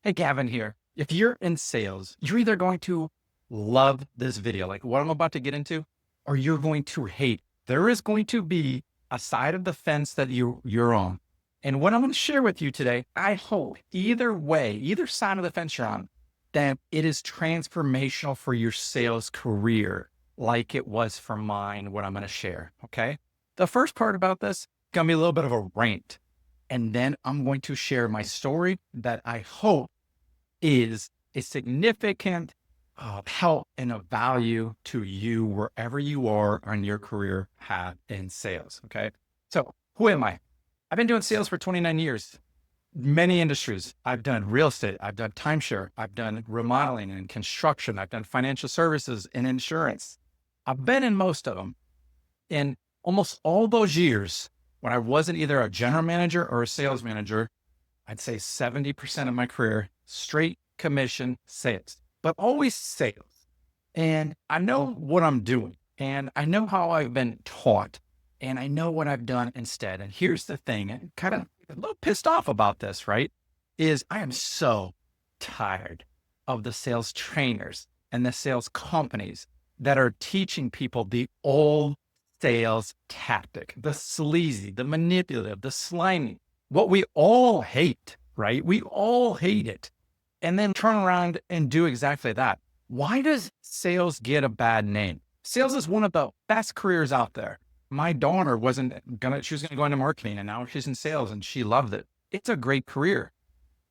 Hey, Gavin here. If you're in sales, you're either going to love this video, like what I'm about to get into, or you're going to hate. There is going to be a side of the fence that you're on. And what I'm going to share with you today, I hope either way, either side of the fence you're on, that it is transformational for your sales career, like it was for mine, what I'm going to share. Okay. The first part about this is going to be a little bit of a rant. And then I'm going to share my story that I hope is a significant help and a value to you wherever you are on your career path in sales. Okay. So who am I? I've been doing sales for 29 years, many industries. I've done real estate. I've done timeshare. I've done remodeling and construction. I've done financial services and insurance. I've been in most of them. In almost all those years, when I wasn't either a general manager or a sales manager, I'd say 70% of my career, straight commission sales, but always sales. And I know what I'm doing and I know how I've been taught and I know what I've done instead. And here's the thing, and kind of a little pissed off about this, right? Is I am so tired of the sales trainers and the sales companies that are teaching people the old sales tactic, the sleazy, the manipulative, the slimy, what we all hate, right? We all hate it. And then turn around and do exactly that. Why does sales get a bad name? Sales is one of the best careers out there. My daughter she was going to go into marketing and now she's in sales and she loved it. It's a great career.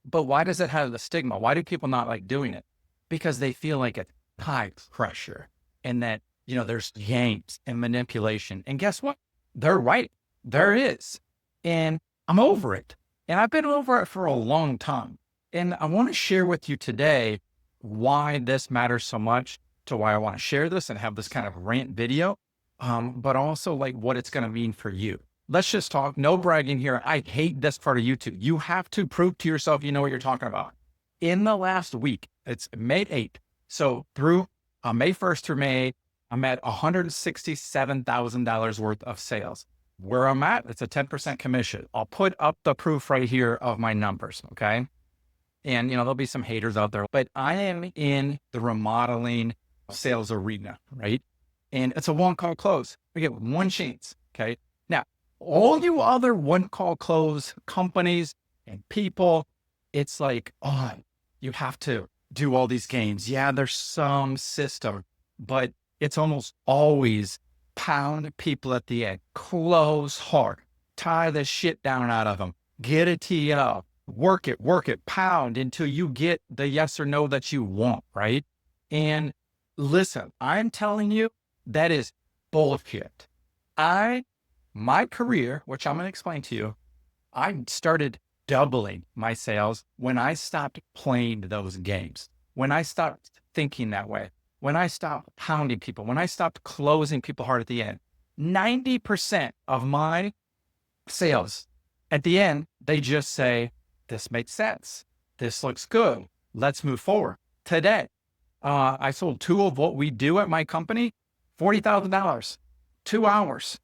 But why does it have the stigma? Why do people not like doing it? Because they feel like it's high pressure and that, there's games and manipulation. And guess what? They're right. There is. And I'm over it. And I've been over it for a long time. And I want to share with you today why this matters so much, to why I want to share this and have this kind of rant video, but also like what it's going to mean for you. Let's just talk. No bragging here. I hate this part of YouTube. You have to prove to yourself you know what you're talking about. In the last week, it's May 8th. So through May 1st through May 8th, I'm at $167,000 worth of sales. Where I'm at, it's a 10% commission. I'll put up the proof right here of my numbers. Okay. And, there'll be some haters out there, but I am in the remodeling sales arena, right? And it's a one call close. We get one chance. Okay. Now, all you other one call close companies and people, it's like, oh, you have to do all these games. Yeah, there's some system, but it's almost always pound people at the end, close hard, tie the shit down out of them, get a TO, work it, pound until you get the yes or no that you want, right? And listen, I'm telling you, that is bullshit. My career, which I'm going to explain to you, I started doubling my sales when I stopped playing those games, when I stopped thinking that way, when I stopped pounding people, when I stopped closing people hard at the end. 90% of my sales at the end, they just say, this makes sense. This looks good. Let's move forward. Today, I sold two of what we do at my company, $40,000, 2 hours,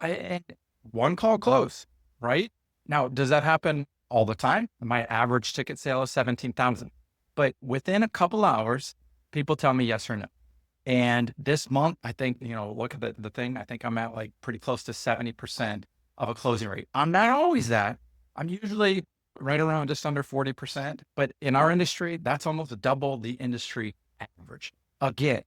and one call close, right? Now, does that happen all the time? My average ticket sale is 17,000, but within a couple hours, people tell me yes or no. And this month, I think, look at the thing, I think I'm at like pretty close to 70% of a closing rate. I'm not always that. I'm usually right around just under 40%, but in our industry, that's almost double the industry average. Again,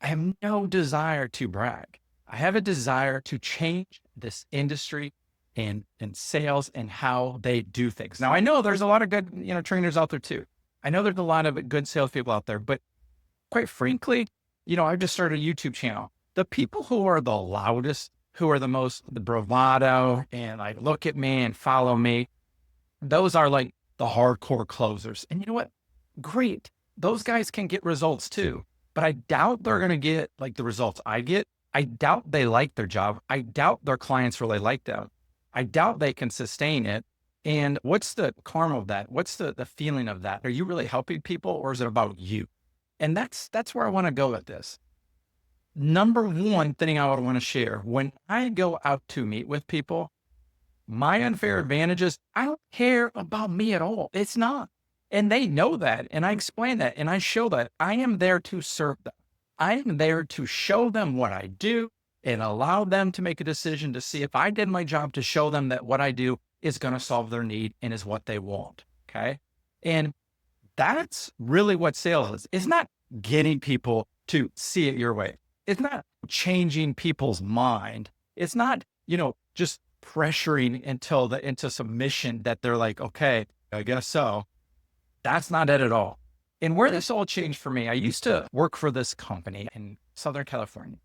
I have no desire to brag. I have a desire to change this industry and sales and how they do things. Now, I know there's a lot of good, trainers out there too. I know there's a lot of good salespeople out there, but quite frankly, I've just started a YouTube channel. The people who are the loudest, who are the most the bravado and like, look at me and follow me, those are like the hardcore closers. And you know what? Great. Those guys can get results too, but I doubt they're going to get like the results I get. I doubt they like their job. I doubt their clients really like them. I doubt they can sustain it. And what's the karma of that? What's the feeling of that? Are you really helping people or is it about you? And that's where I want to go with this. Number one thing I would want to share, when I go out to meet with people, my unfair advantages, I don't care about me at all. It's not. And they know that. And I explain that and I show that I am there to serve them. I am there to show them what I do and allow them to make a decision to see if I did my job to show them that what I do is going to solve their need and is what they want. Okay. And that's really what sales is. It's not getting people to see it your way. It's not changing people's mind. It's not, just pressuring into submission that they're like, okay, I guess so. That's not it at all. And where this all changed for me, I used to work for this company in Southern California,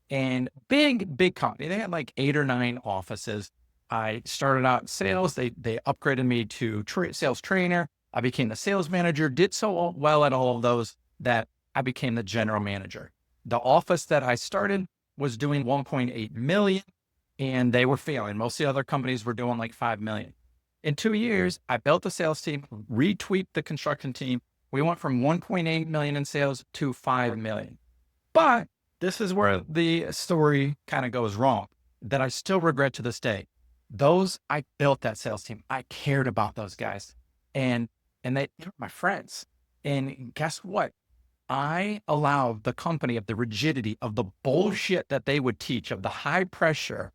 and big company. They had like 8 or 9 offices. I started out in sales. They upgraded me to sales trainer. I became the sales manager, did so well at all of those that I became the general manager. The office that I started was doing 1.8 million and they were failing. Most of the other companies were doing like 5 million. In 2 years, I built the sales team, retweaked the construction team. We went from 1.8 million in sales to 5 million. But this is where the story kind of goes wrong that I still regret to this day. I built that sales team. I cared about those guys and they were my friends. And guess what? I allowed the company of the rigidity of the bullshit that they would teach of the high pressure.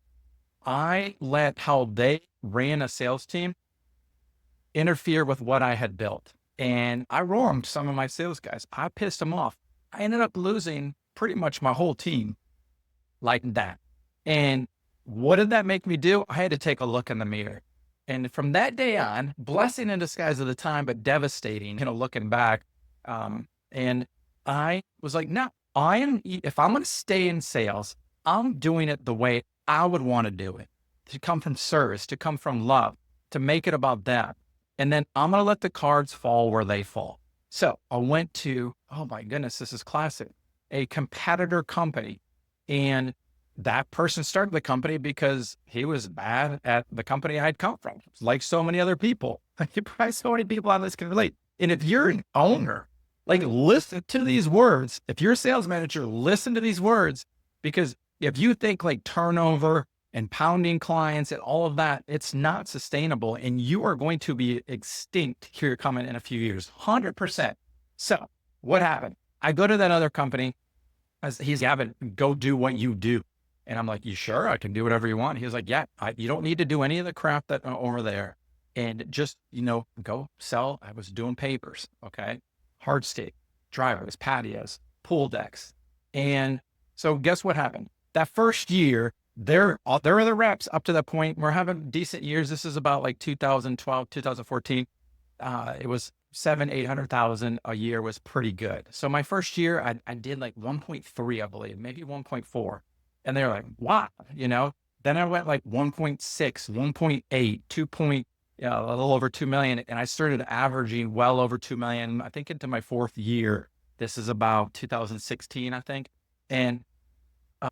I let how they ran a sales team interfere with what I had built. And I wronged some of my sales guys. I pissed them off. I ended up losing pretty much my whole team like that. And what did that make me do? I had to take a look in the mirror. And from that day on, blessing in disguise at the time, but devastating, looking back. And I was like, no, if I'm going to stay in sales, I'm doing it the way I would want to do it, to come from service, to come from love, to make it about them. And then I'm going to let the cards fall where they fall. So I went to, oh my goodness, this is classic, a competitor company. And that person started the company because he was bad at the company I'd come from. Like so many other people, probably so many people on this can relate. And if you're an owner, like listen to these words. If you're a sales manager, listen to these words, because if you think like turnover and pounding clients and all of that, it's not sustainable and you are going to be extinct here coming in a few years, 100%. So what happened? I go to that other company as he's Gavin, go do what you do. And I'm like, you sure? I can do whatever you want. He was like, yeah, you don't need to do any of the crap that over there. And just, go sell. I was doing papers. Okay. Hardscape, driveways, patios, pool decks. And so guess what happened? That first year, there are the reps up to that point. We're having decent years. This is about like 2012, 2014. It was 800,000 a year was pretty good. So my first year, I did like 1.3, I believe, maybe 1.4. And they're like, wow, then I went like 1.6, 1.8, 2. A little over 2 million. And I started averaging well over 2 million, I think into my 4th year. This is about 2016, I think. And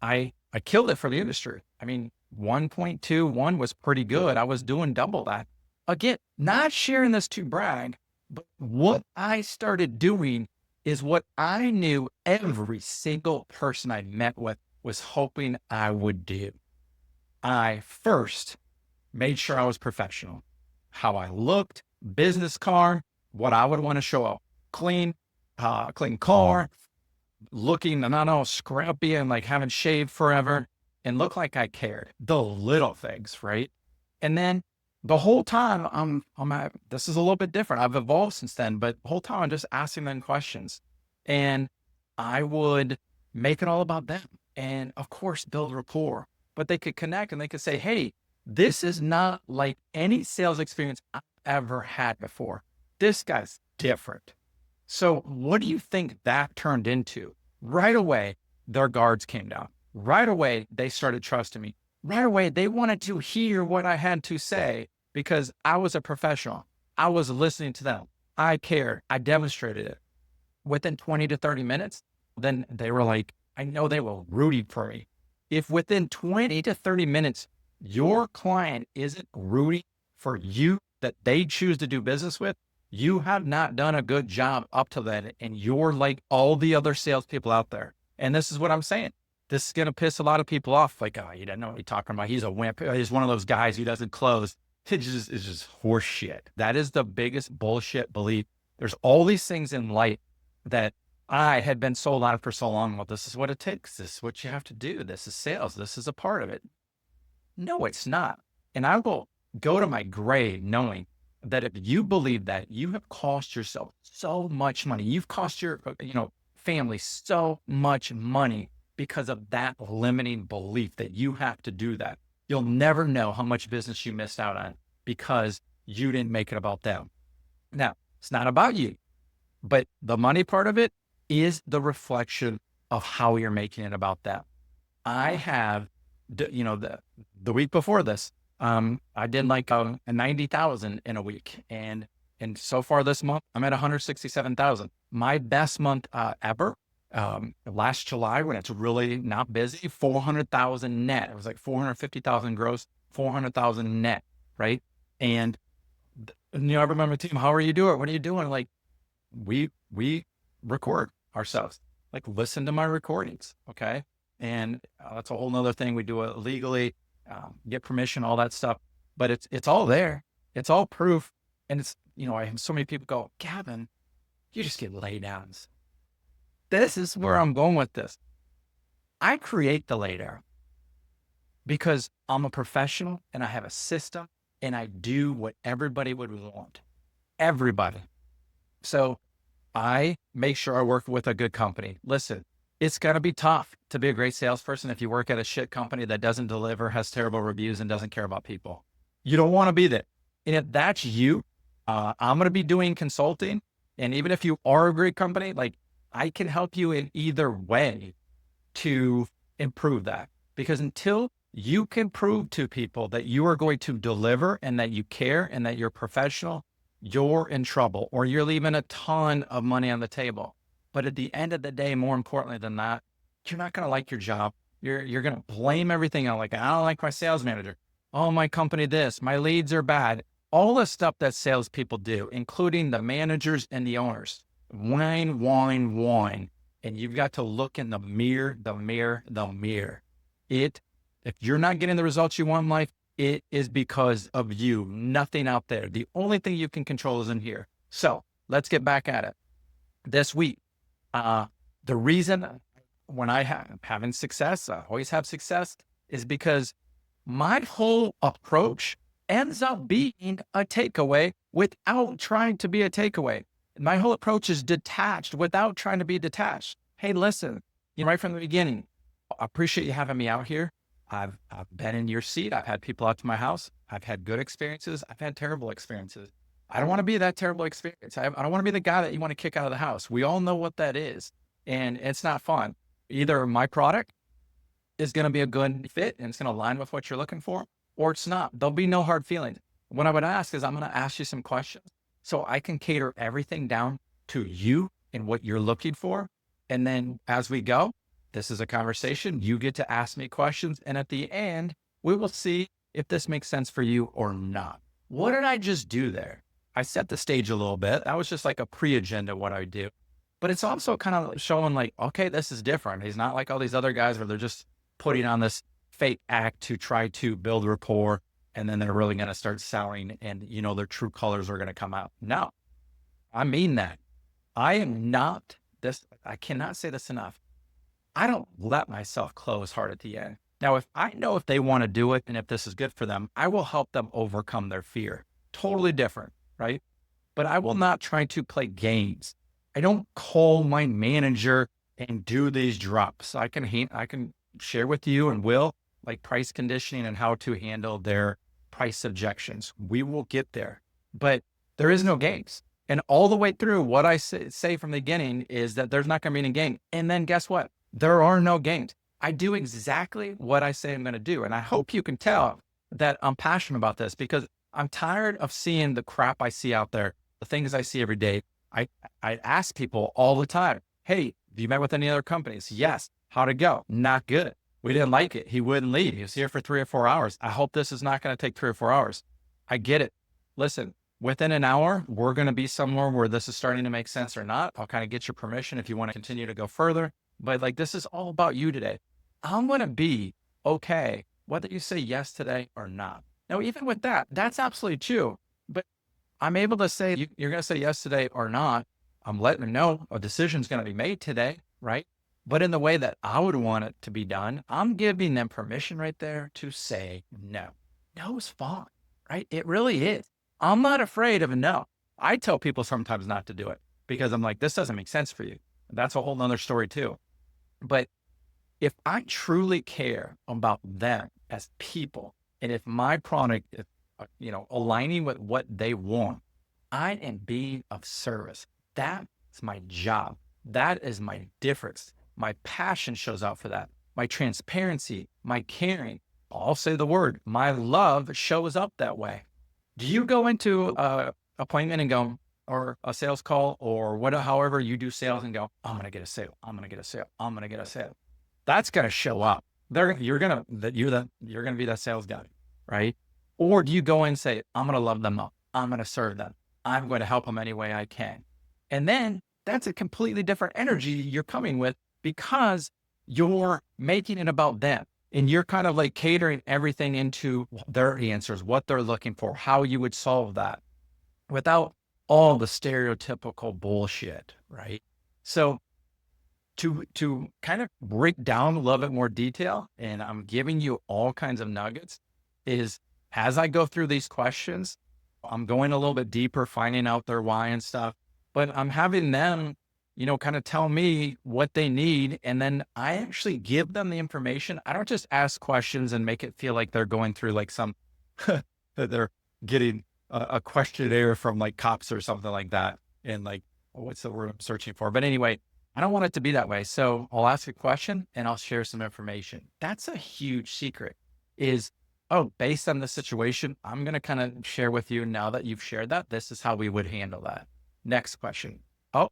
I killed it for the industry. I mean, 1.21 was pretty good. I was doing double that. Again, not sharing this to brag, but what I started doing is what I knew every single person I met with was hoping I would do. I first made sure I was professional. How I looked, business card, what I would want to show up. Clean car, looking not all scrappy and like haven't shaved forever and look like I cared. The little things, right? And then the whole time this is a little bit different. I've evolved since then, but the whole time I'm just asking them questions and I would make it all about them. And of course, build rapport, but they could connect and they could say, hey, this is not like any sales experience I've ever had before. This guy's different. So what do you think that turned into? Right away, their guards came down. Right away, they started trusting me. Right away, they wanted to hear what I had to say because I was a professional. I was listening to them. I cared. I demonstrated it. Within 20 to 30 minutes, then they were like, I know they were rooting for me. If within 20 to 30 minutes, your client isn't rooting for you that they choose to do business with, you have not done a good job up to that. And you're like all the other salespeople out there. And this is what I'm saying. This is going to piss a lot of people off. Like, oh, you don't know what he's talking about. He's a wimp. He's one of those guys who doesn't close. It's just horse shit. That is the biggest bullshit belief There's all these things in life that I had been sold on for so long. Well, this is what it takes. This is what you have to do. This is sales. This is a part of it. No, it's not. And I will go to my grave knowing that if you believe that, you have cost yourself so much money. You've cost your, family so much money because of that limiting belief that you have to do that. You'll never know how much business you missed out on because you didn't make it about them. Now, it's not about you, but the money part of it is the reflection of how you're making it about them. I have, the week before this, I did like a 90,000 in a week. And so far this month, I'm at 167,000. My best month ever, last July when it's really not busy, 400,000 net. It was like 450,000 gross, 400,000 net. Right. And, I remember team, how are you doing? What are you doing? Like we record ourselves, like listen to my recordings. Okay. And that's a whole nother thing. We do it legally, get permission, all that stuff, but it's all there. It's all proof. And it's, I have so many people go, Gavin, you just get lay downs. This is where I'm going with this. I create the lay down because I'm a professional and I have a system and I do what everybody would want. Everybody. So I make sure I work with a good company. Listen, it's going to be tough to be a great salesperson if you work at a shit company that doesn't deliver, has terrible reviews, and doesn't care about people. You don't want to be there. And if that's you, I'm going to be doing consulting. And even if you are a great company, like I can help you in either way to improve that. Because until you can prove to people that you are going to deliver and that you care and that you're professional, you're in trouble or you're leaving a ton of money on the table. But at the end of the day, more importantly than that, you're not going to like your job. You're going to blame everything on like, I don't like my sales manager. Oh, my company, this, my leads are bad. All the stuff that salespeople do, including the managers and the owners, whine, whine, whine. And you've got to look in the mirror. If you're not getting the results you want in life, it is because of you, nothing out there. The only thing you can control is in here. So let's get back at it. This week, the reason when having success, I always have success, is because my whole approach ends up being a takeaway without trying to be a takeaway. My whole approach is detached without trying to be detached. Hey, listen, right from the beginning, I appreciate you having me out here. I've been in your seat. I've had people out to my house. I've had good experiences. I've had terrible experiences. I don't want to be that terrible experience. I don't want to be the guy that you want to kick out of the house. We all know what that is. And it's not fun. Either my product is going to be a good fit and it's going to align with what you're looking for, or it's not. There'll be no hard feelings. What I would ask is I'm going to ask you some questions so I can cater everything down to you and what you're looking for. And then as we go, this is a conversation. You get to ask me questions. And at the end, we will see if this makes sense for you or not. What did I just do there? I set the stage a little bit. That was just like a pre-agenda, what I do. But it's also kind of showing like, okay, this is different. He's not like all these other guys where they're just putting on this fake act to try to build rapport. And then they're really going to start selling and, their true colors are going to come out. No, I mean that. I am not this. I cannot say this enough. I don't let myself close hard at the end. Now, if I know if they want to do it and if this is good for them, I will help them overcome their fear. Totally different, right? But I will not try to play games. I don't call my manager and do these drops. I can share with you and will like price conditioning and how to handle their price objections. We will get there, but there is no games. And all the way through, what I say from the beginning is that there's not going to be any game. And then guess what? There are no games. I do exactly what I say I'm going to do. And I hope you can tell that I'm passionate about this because I'm tired of seeing the crap I see out there, the things I see every day. I ask people all the time, hey, have you met with any other companies? Yes. How'd it go? Not good. We didn't like it. He wouldn't leave. He was here for 3 or 4 hours. I hope this is not going to take 3 or 4 hours. I get it. Listen, within an hour, we're going to be somewhere where this is starting to make sense or not. I'll kind of get your permission if you want to continue to go further. But like, this is all about you today. I'm going to be okay, whether you say yes today or not. Now, even with that, that's absolutely true. But I'm able to say, you're going to say yes today or not. I'm letting them know a decision's going to be made today, right? But in the way that I would want it to be done, I'm giving them permission right there to say no. No is fine, right? It really is. I'm not afraid of a no. I tell people sometimes not to do it because I'm like, this doesn't make sense for you. That's a whole nother story too. But if I truly care about them as people, and if my product is, aligning with what they want, I am being of service. That's my job. That is my difference. My passion shows out for that. My transparency, my caring. I'll say the word, my love shows up that way. Do you go into a appointment and go, or a sales call or however you do sales and go, I'm going to get a sale. I'm going to get a sale. I'm going to get a sale. That's going to show up. You're going to be that sales guy, right? Or do you go in and say, I'm going to love them up. I'm going to serve them. I'm going to help them any way I can. And then that's a completely different energy you're coming with because you're making it about them. And you're kind of like catering everything into their answers, what they're looking for, how you would solve that without all the stereotypical bullshit, right? So to kind of break down a little bit more detail, and I'm giving you all kinds of nuggets, is as I go through these questions, I'm going a little bit deeper, finding out their why and stuff, but I'm having them, kind of tell me what they need. And then I actually give them the information. I don't just ask questions and make it feel like they're going through like some, that they're getting a questionnaire from like cops or something like that. And like, what's the word I'm searching for? But anyway, I don't want it to be that way. So I'll ask a question and I'll share some information. That's a huge secret is, based on the situation, I'm going to kind of share with you now that you've shared that, this is how we would handle that. Next question.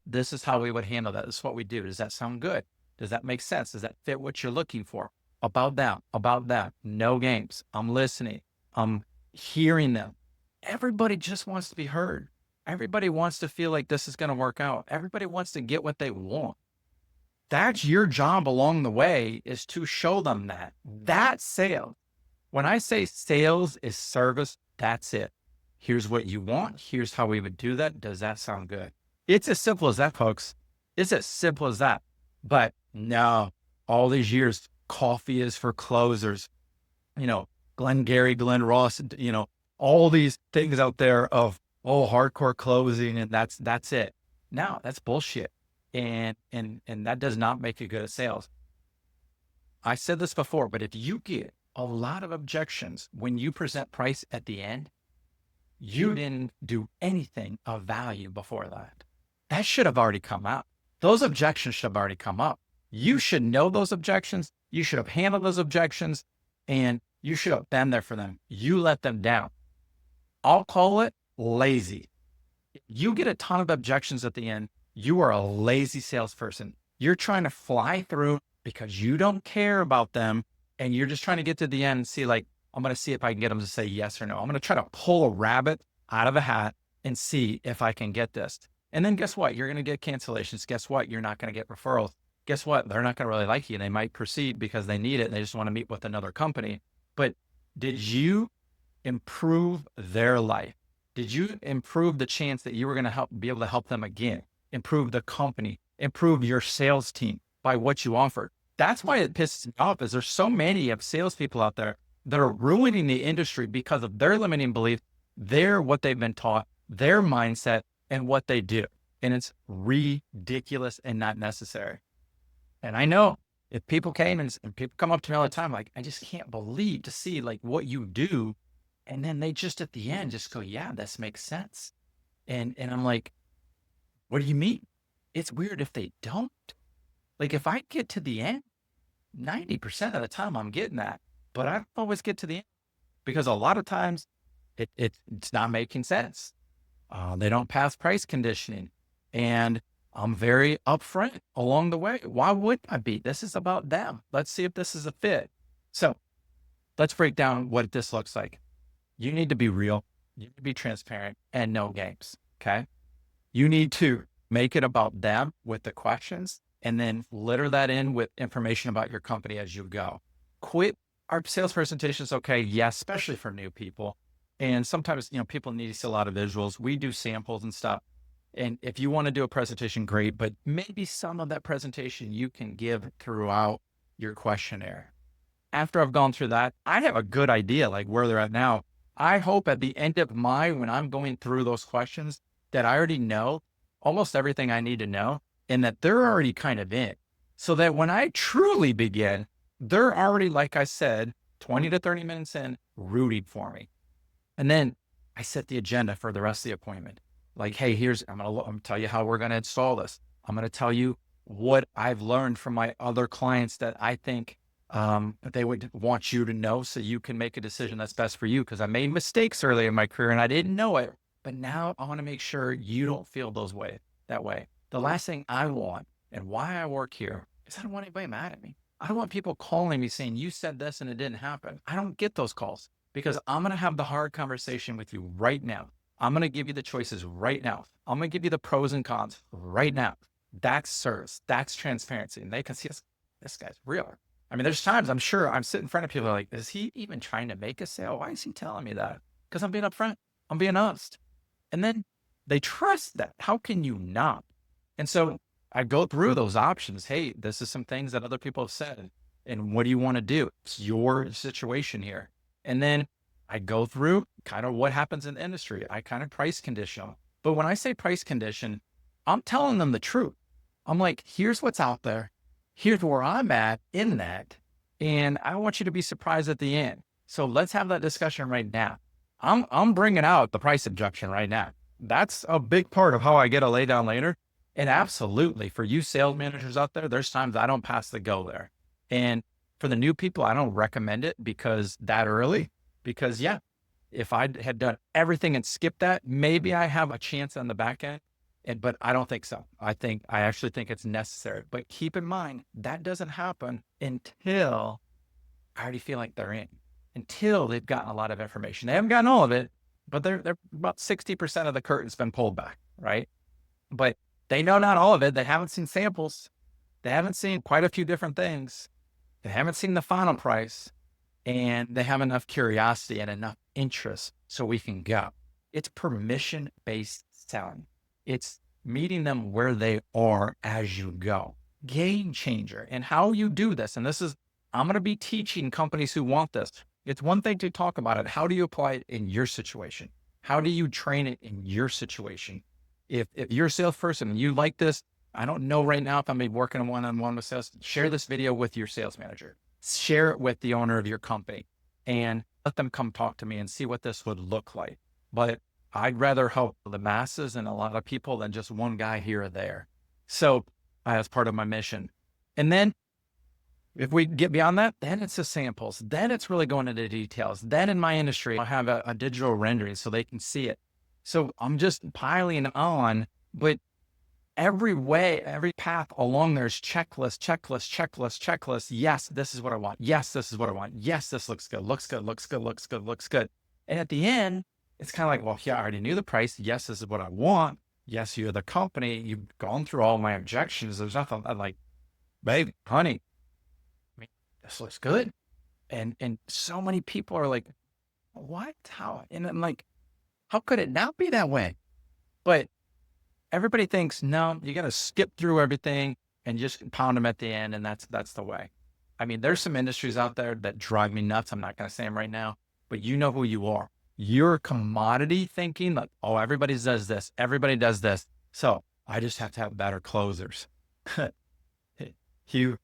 This is how we would handle that. This is what we do. Does that sound good? Does that make sense? Does that fit what you're looking for? About that. No games. I'm listening. I'm hearing them. Everybody just wants to be heard. Everybody wants to feel like this is going to work out. Everybody wants to get what they want. That's your job along the way, is to show them that. That's sales. When I say sales is service, that's it. Here's what you want. Here's how we would do that. Does that sound good? It's as simple as that, folks. It's as simple as that. But no, all these years, coffee is for closers. Glenn Gary, Glenn Ross, all these things out there of, hardcore closing, and that's it. No, that's bullshit. And that does not make you good at sales. I said this before, but if you get a lot of objections when you present price at the end, you didn't do anything of value before that. That should have already come out. Those objections should have already come up. You should know those objections. You should have handled those objections, and you should have been there for them. You let them down. I'll call it lazy. You get a ton of objections at the end. You are a lazy salesperson. You're trying to fly through because you don't care about them. And you're just trying to get to the end and see, like, I'm going to see if I can get them to say yes or no. I'm going to try to pull a rabbit out of a hat and see if I can get this. And then guess what? You're going to get cancellations. Guess what? You're not going to get referrals. Guess what? They're not going to really like you. They might proceed because they need it and they just want to meet with another company. But did you improve their life? Did you improve the chance that you were going to be able to help them again? Improve the company, improve your sales team by what you offered. That's why it pisses me off, is there's so many of salespeople out there that are ruining the industry because of their limiting belief, what they've been taught, their mindset, and what they do. And it's ridiculous and not necessary. And I know if people came and people come up to me all the time, like, I just can't believe to see like what you do. And then they just at the end just go, yeah, this makes sense. And I'm like, what do you mean? It's weird if they don't. Like if I get to the end, 90% of the time I'm getting that, but I don't always get to the end because a lot of times it's not making sense. They don't pass price conditioning, and I'm very upfront along the way. Why wouldn't I be? This is about them. Let's see if this is a fit. So let's break down what this looks like. You need to be real. You need to be transparent and no games. Okay. You need to make it about them with the questions and then litter that in with information about your company as you go. Quit. Our sales presentation is okay. Yes, especially for new people. And sometimes, people need to see a lot of visuals. We do samples and stuff. And if you want to do a presentation, great, but maybe some of that presentation you can give throughout your questionnaire. After I've gone through that, I have a good idea like where they're at now. I hope at the end of when I'm going through those questions, that I already know almost everything I need to know and that they're already kind of in. So that when I truly begin, they're already, like I said, 20 to 30 minutes in, rooting for me. And then I set the agenda for the rest of the appointment. Like, hey, I'm going to tell you how we're going to install this. I'm going to tell you what I've learned from my other clients that I think they would want you to know so you can make a decision that's best for you. Because I made mistakes early in my career and I didn't know it. But now I want to make sure you don't feel that way. The last thing I want and why I work here is I don't want anybody mad at me. I don't want people calling me saying, you said this and it didn't happen. I don't get those calls because I'm going to have the hard conversation with you right now. I'm going to give you the choices right now. I'm going to give you the pros and cons right now. That's service. That's transparency. And they can see this guy's real. I mean, there's times I'm sure I'm sitting in front of people like, is he even trying to make a sale? Why is he telling me that? Because I'm being upfront. I'm being honest. And then they trust that. How can you not? And so I go through those options. Hey, this is some things that other people have said. And what do you want to do? It's your situation here. And then I go through kind of what happens in the industry. I kind of price condition. But when I say price condition, I'm telling them the truth. I'm like, here's what's out there. Here's where I'm at in that. And I want you to be surprised at the end. So let's have that discussion right now. I'm bringing out the price objection right now. That's a big part of how I get a lay down later. And absolutely, for you sales managers out there, there's times I don't pass the go there. And for the new people, I don't recommend it because yeah, if I had done everything and skipped that, maybe I have a chance on the back end. But I don't think so. I actually think it's necessary. But keep in mind, that doesn't happen until I already feel like they're in, until they've gotten a lot of information. They haven't gotten all of it, but they're about 60% of the curtain's been pulled back, right? But they know not all of it. They haven't seen samples. They haven't seen quite a few different things. They haven't seen the final price, and they have enough curiosity and enough interest so we can go. It's permission-based selling. It's meeting them where they are as you go. Game changer. And how you do this, and I'm going to be teaching companies who want this. It's one thing to talk about it. How do you apply it in your situation? How do you train it in your situation? If you're a salesperson and you like this, I don't know right now if I'm working one-on-one with sales, share this video with your sales manager. Share it with the owner of your company and let them come talk to me and see what this would look like. But I'd rather help the masses and a lot of people than just one guy here or there. So that's part of my mission. And then if we get beyond that, then it's the samples. Then it's really going into details. Then in my industry, I have a digital rendering so they can see it. So I'm just piling on, but every path along there's checklist. Yes, this is what I want. Yes, this is what I want. Yes, this looks good. And at the end, it's kind of like, well, yeah, I already knew the price. Yes, this is what I want. Yes, you're the company. You've gone through all my objections. There's nothing. I'm like, babe, honey, I mean, this looks good. And so many people are like, what? How? And I'm like, how could it not be that way? But everybody thinks, no, you got to skip through everything and just pound them at the end. And that's the way. I mean, there's some industries out there that drive me nuts. I'm not going to say them right now, but you know who you are. You're commodity thinking like, oh, everybody does this. Everybody does this. So I just have to have better closers. You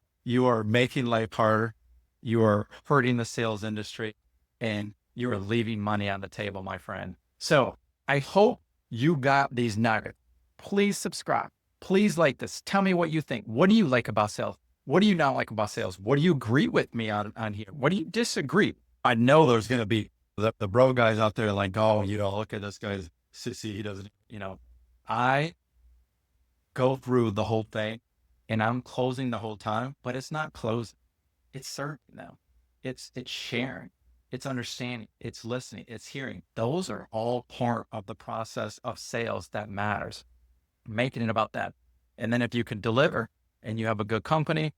are making life harder. You are hurting the sales industry and you are leaving money on the table, my friend. So I hope you got these nuggets. Please subscribe. Please like this. Tell me what you think. What do you like about sales? What do you not like about sales? What do you agree with me on here? What do you disagree? I know there's going to be the bro guys out there like, oh, look at this guy's sissy. He doesn't, I go through the whole thing and I'm closing the whole time, but it's not closing. It's serving now. It's sharing. It's understanding. It's listening. It's hearing. Those are all part of the process of sales that matters. Making it about that. And then if you can deliver and you have a good company,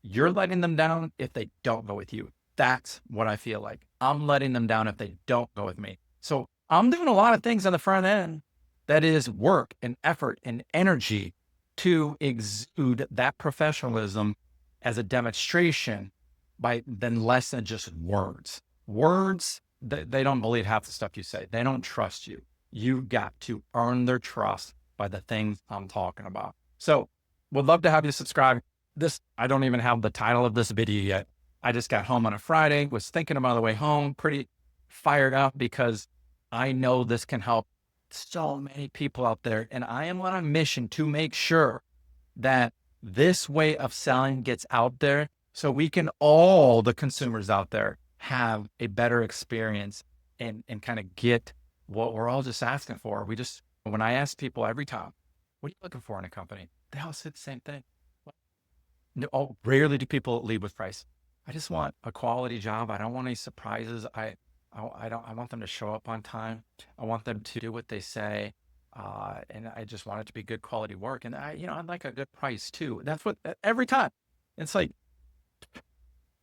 you're letting them down if they don't go with you. That's what I feel like. I'm letting them down if they don't go with me. So I'm doing a lot of things on the front end that is work and effort and energy to exude that professionalism as a demonstration by then less than just words. Words, they don't believe half the stuff you say. They don't trust you. You got to earn their trust by the things I'm talking about. So would love to have you subscribe. This, I don't even have the title of this video yet. I just got home on a Friday, was thinking about the way home, pretty fired up because I know this can help so many people out there. And I am on a mission to make sure that this way of selling gets out there so we can all, the consumers out there, have a better experience and kind of get what we're all just asking for. When I ask people every time, what are you looking for in a company? They all say the same thing. No, rarely do people lead with price. I just want a quality job. I don't want any surprises. I want them to show up on time. I want them to do what they say. And I just want it to be good quality work. And I'd like a good price too. That's what every time it's like,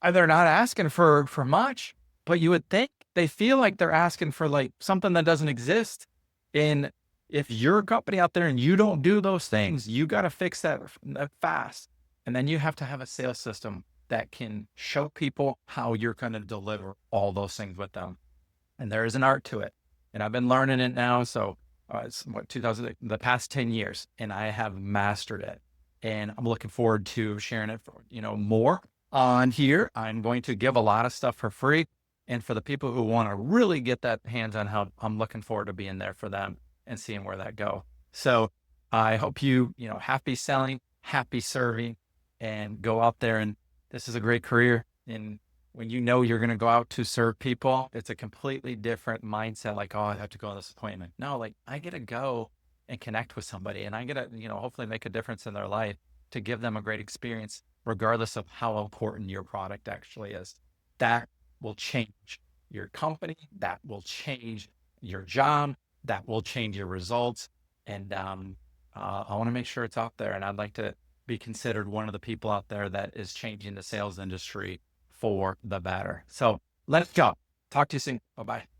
they're not asking for much, but you would think they feel like they're asking for like something that doesn't exist. And if you're a company out there and you don't do those things, you got to fix that fast. And then you have to have a sales system that can show people how you're going to deliver all those things with them. And there is an art to it. And I've been learning it now. So it's the past 10 years, and I have mastered it. And I'm looking forward to sharing it for, more on here. I'm going to give a lot of stuff for free. And for the people who want to really get that hands-on help, I'm looking forward to being there for them and seeing where that go. So I hope happy selling, happy serving, and go out there. And this is a great career. And when you're going to go out to serve people, it's a completely different mindset. Like, oh, I have to go to this appointment. No, like I get to go and connect with somebody, and I get to, hopefully make a difference in their life to give them a great experience, regardless of how important your product actually is. That will change your company. That will change your job. That will change your results. And I want to make sure it's out there. And I'd like to be considered one of the people out there that is changing the sales industry for the better. So let's go. Talk to you soon. Bye-bye.